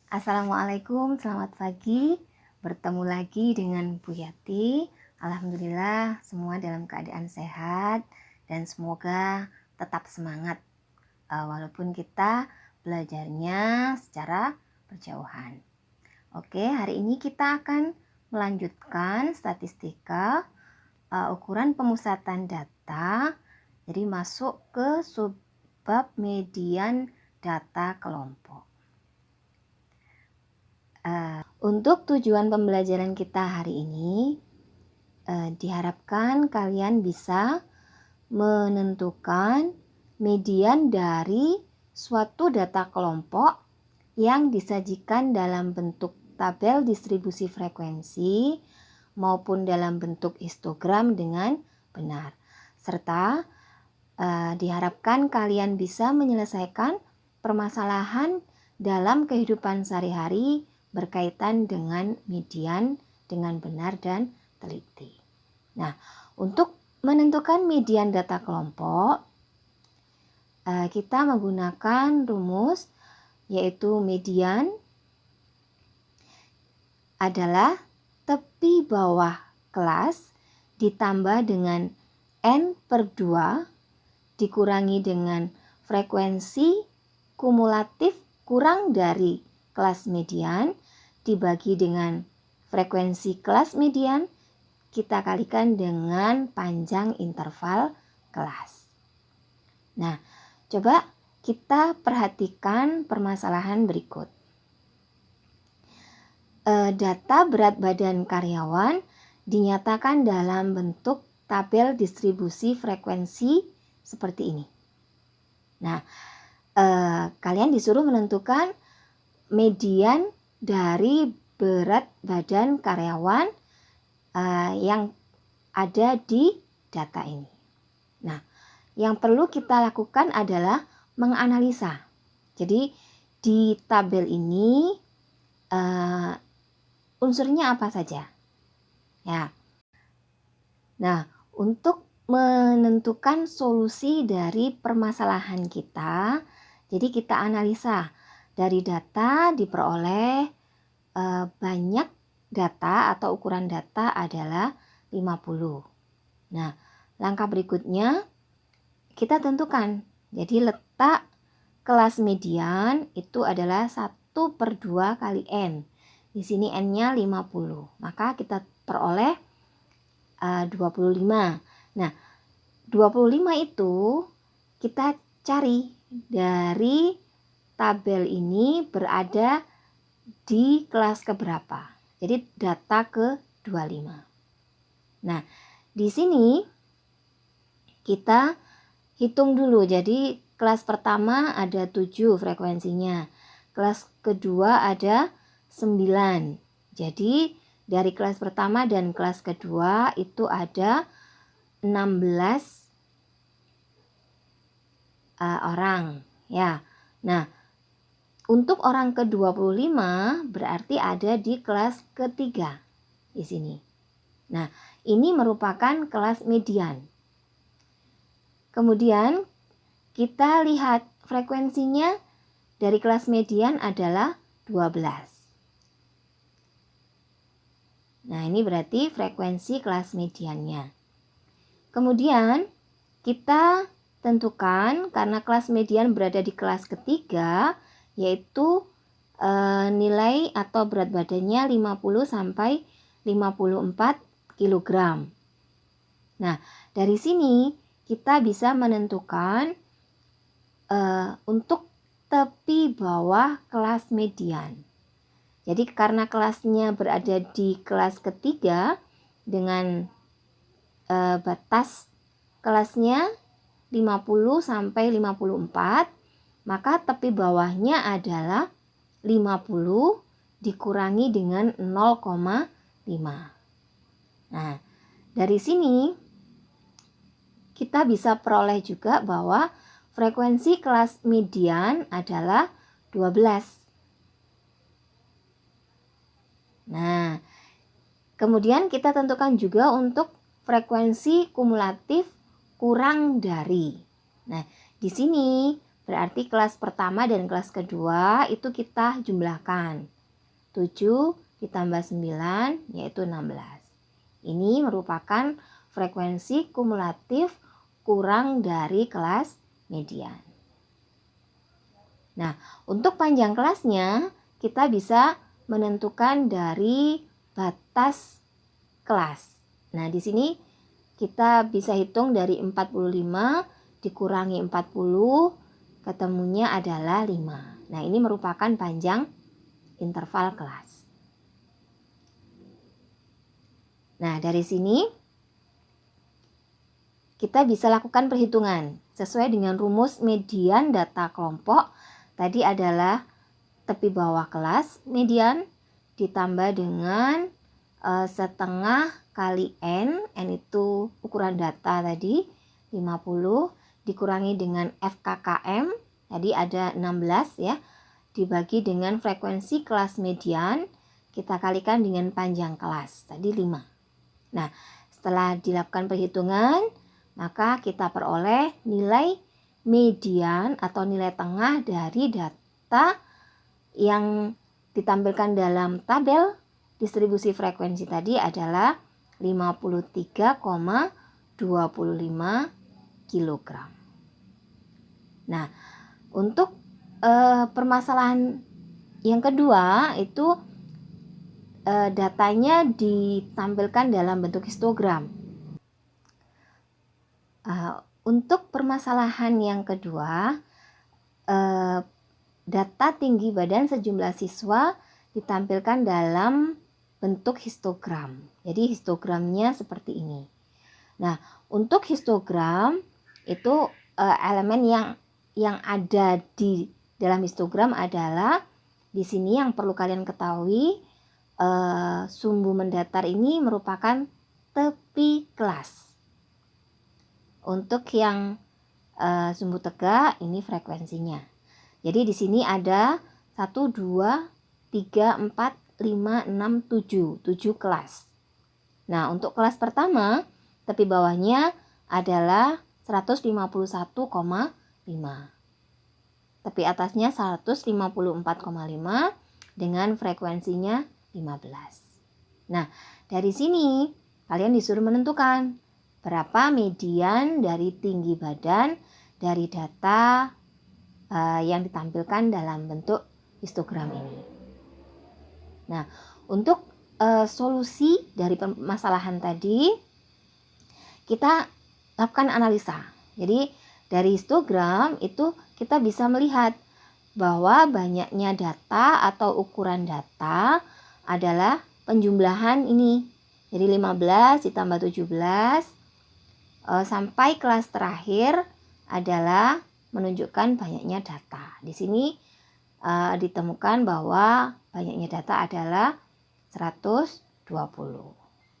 Assalamualaikum, selamat pagi. Bertemu lagi dengan Bu Yati. Alhamdulillah semua dalam keadaan sehat dan semoga tetap semangat walaupun kita belajarnya secara berjauhan. Oke, hari ini kita akan melanjutkan statistika ukuran pemusatan data. Jadi masuk ke subbab median data kelompok. Untuk tujuan pembelajaran kita hari ini, diharapkan kalian bisa menentukan median dari suatu data kelompok yang disajikan dalam bentuk tabel distribusi frekuensi maupun dalam bentuk histogram dengan benar. Serta diharapkan kalian bisa menyelesaikan permasalahan dalam kehidupan sehari-hari berkaitan dengan median dengan benar dan teliti. Nah, untuk menentukan median data kelompok, kita menggunakan rumus yaitu median adalah tepi bawah kelas ditambah dengan N/2 dikurangi dengan frekuensi kumulatif kurang dari kelas median dibagi dengan frekuensi kelas median kita kalikan dengan panjang interval kelas. Nah, coba kita perhatikan permasalahan berikut. Data berat badan karyawan dinyatakan dalam bentuk tabel distribusi frekuensi seperti ini. Nah, kalian disuruh menentukan median dari berat badan karyawan yang ada di data ini. Nah, yang perlu kita lakukan adalah menganalisa. Jadi di tabel ini unsurnya apa saja? Ya. Nah, untuk menentukan solusi dari permasalahan kita, jadi kita analisa. Dari data diperoleh banyak data atau ukuran data adalah 50. Nah, langkah berikutnya kita tentukan. Jadi letak kelas median itu adalah 1/2 kali N. Di sini N-nya 50. Maka kita peroleh 25. Nah, 25 itu kita cari dari tabel ini berada di kelas keberapa. Jadi data ke-25. Nah, di sini kita hitung dulu. Jadi kelas pertama ada 7 frekuensinya. Kelas kedua ada 9. Jadi dari kelas pertama dan kelas kedua itu ada 16 orang. Ya. Nah, untuk orang ke-25 berarti ada di kelas ketiga di sini. Nah, ini merupakan kelas median. Kemudian kita lihat frekuensinya dari kelas median adalah 12. Nah, ini berarti frekuensi kelas mediannya. Kemudian kita tentukan karena kelas median berada di kelas ketiga, yaitu nilai atau berat badannya 50 sampai 54 kg. Nah, dari sini kita bisa menentukan untuk tepi bawah kelas median. Jadi karena kelasnya berada di kelas ketiga dengan batas kelasnya 50 sampai 54, maka tepi bawahnya adalah 50 dikurangi dengan 0,5. Nah, dari sini kita bisa peroleh juga bahwa frekuensi kelas median adalah 12. Nah, kemudian kita tentukan juga untuk frekuensi kumulatif kurang dari. Nah, di sini Berarti kelas pertama dan kelas kedua itu kita jumlahkan. 7 ditambah 9 yaitu 16. Ini merupakan frekuensi kumulatif kurang dari kelas median. Nah, untuk panjang kelasnya kita bisa menentukan dari batas kelas. Nah, di sini kita bisa hitung dari 45 dikurangi 40, ketemunya adalah 5. Nah, ini merupakan panjang interval kelas. Nah, dari sini kita bisa lakukan perhitungan sesuai dengan rumus median data kelompok. Tadi adalah tepi bawah kelas median ditambah dengan setengah kali N itu ukuran data tadi 50 dikurangi dengan FKKM tadi ada 16 ya, dibagi dengan frekuensi kelas median kita kalikan dengan panjang kelas tadi 5. Nah, setelah dilakukan perhitungan maka kita peroleh nilai median atau nilai tengah dari data yang ditampilkan dalam tabel distribusi frekuensi tadi adalah 53,25 kg. Nah, untuk permasalahan yang kedua itu datanya ditampilkan dalam bentuk histogram. Untuk permasalahan yang kedua, data tinggi badan sejumlah siswa ditampilkan dalam bentuk histogram. Jadi histogramnya seperti ini. Nah, untuk histogram itu elemen yang ada di dalam histogram adalah di sini yang perlu kalian ketahui, sumbu mendatar ini merupakan tepi kelas. Untuk yang sumbu tegak ini frekuensinya. Jadi di sini ada 1, 2, 3, 4, 5, 6, 7 kelas. Nah, untuk kelas pertama tepi bawahnya adalah 151,5. Tepi atasnya 154,5 dengan frekuensinya 15. Nah, dari sini kalian disuruh menentukan berapa median dari tinggi badan dari data yang ditampilkan dalam bentuk histogram ini. Nah, untuk solusi dari permasalahan tadi kita lakukan analisa. Jadi dari histogram itu kita bisa melihat bahwa banyaknya data atau ukuran data adalah penjumlahan ini. Jadi 15 ditambah 17 sampai kelas terakhir adalah menunjukkan banyaknya data. Di sini ditemukan bahwa banyaknya data adalah 120.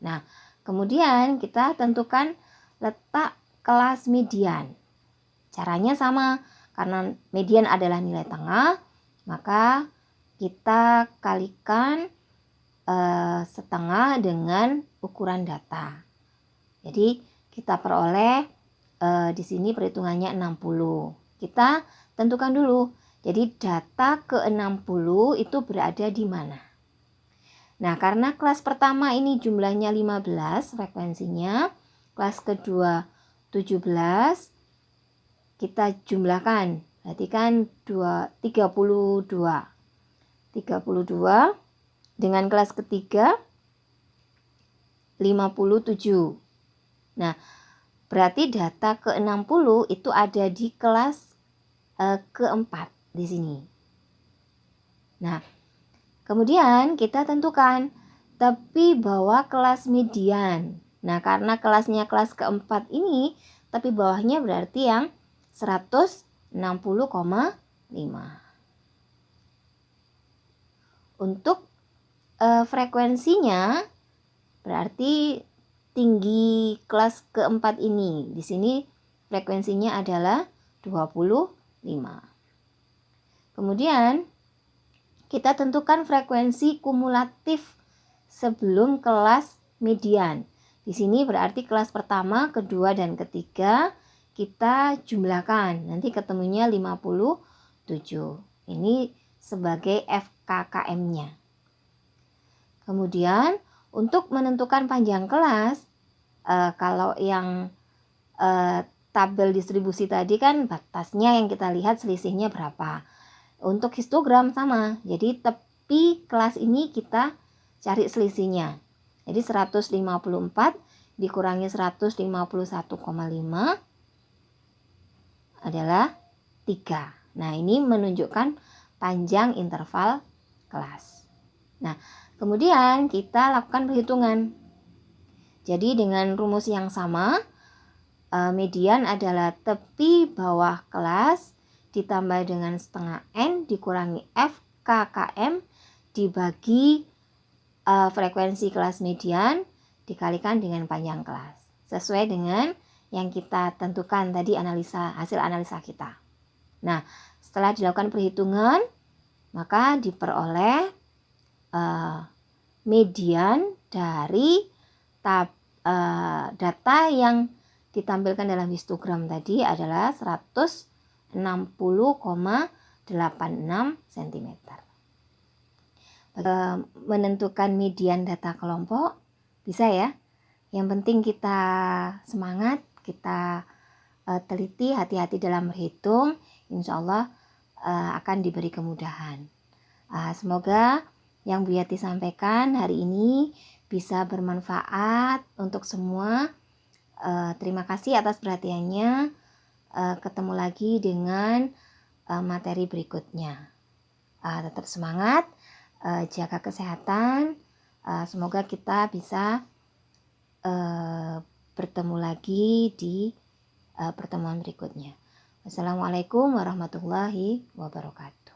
Nah, kemudian kita tentukan letak kelas median. Caranya sama, karena median adalah nilai tengah, maka kita kalikan setengah dengan ukuran data. Jadi kita peroleh di sini perhitungannya 60. Kita tentukan dulu. Jadi data ke-60 itu berada di mana? Nah, karena kelas pertama ini jumlahnya 15 frekuensinya, kelas kedua 17, kita jumlahkan. Berarti kan 32 dengan kelas ketiga 57. Nah, berarti data ke-60 itu ada di kelas keempat di sini. Nah, kemudian kita tentukan tepi bawah kelas median. Nah, karena kelasnya kelas keempat ini, tepi bawahnya berarti yang 160,5. Untuk frekuensinya berarti tinggi kelas keempat ini. Di sini frekuensinya adalah 25. Kemudian kita tentukan frekuensi kumulatif sebelum kelas median. Di sini berarti kelas pertama, kedua, dan ketiga kita jumlahkan. Nanti ketemunya 57. Ini sebagai FKKM-nya. Kemudian untuk menentukan panjang kelas, kalau yang tabel distribusi tadi kan batasnya yang kita lihat selisihnya berapa. Untuk histogram sama. Jadi tepi kelas ini kita cari selisihnya. Jadi 154 dikurangi 151,5 adalah 3. Nah, ini menunjukkan panjang interval kelas. Nah, kemudian kita lakukan perhitungan. Jadi dengan rumus yang sama, median adalah tepi bawah kelas ditambah dengan setengah N dikurangi FKKM dibagi frekuensi kelas median dikalikan dengan panjang kelas. Sesuai dengan yang kita tentukan tadi hasil analisa kita. Nah, setelah dilakukan perhitungan, maka diperoleh median dari data yang ditampilkan dalam histogram tadi adalah 160,86 cm. Menentukan median data kelompok bisa ya. Yang penting kita semangat, kita teliti, hati-hati dalam berhitung, insya Allah akan diberi kemudahan. Semoga yang Bu Yati sampaikan hari ini bisa bermanfaat untuk semua. Terima kasih atas perhatiannya. Ketemu lagi dengan materi berikutnya. Tetap semangat, jaga kesehatan. Semoga kita bisa bertemu lagi di pertemuan berikutnya. Wassalamualaikum warahmatullahi wabarakatuh.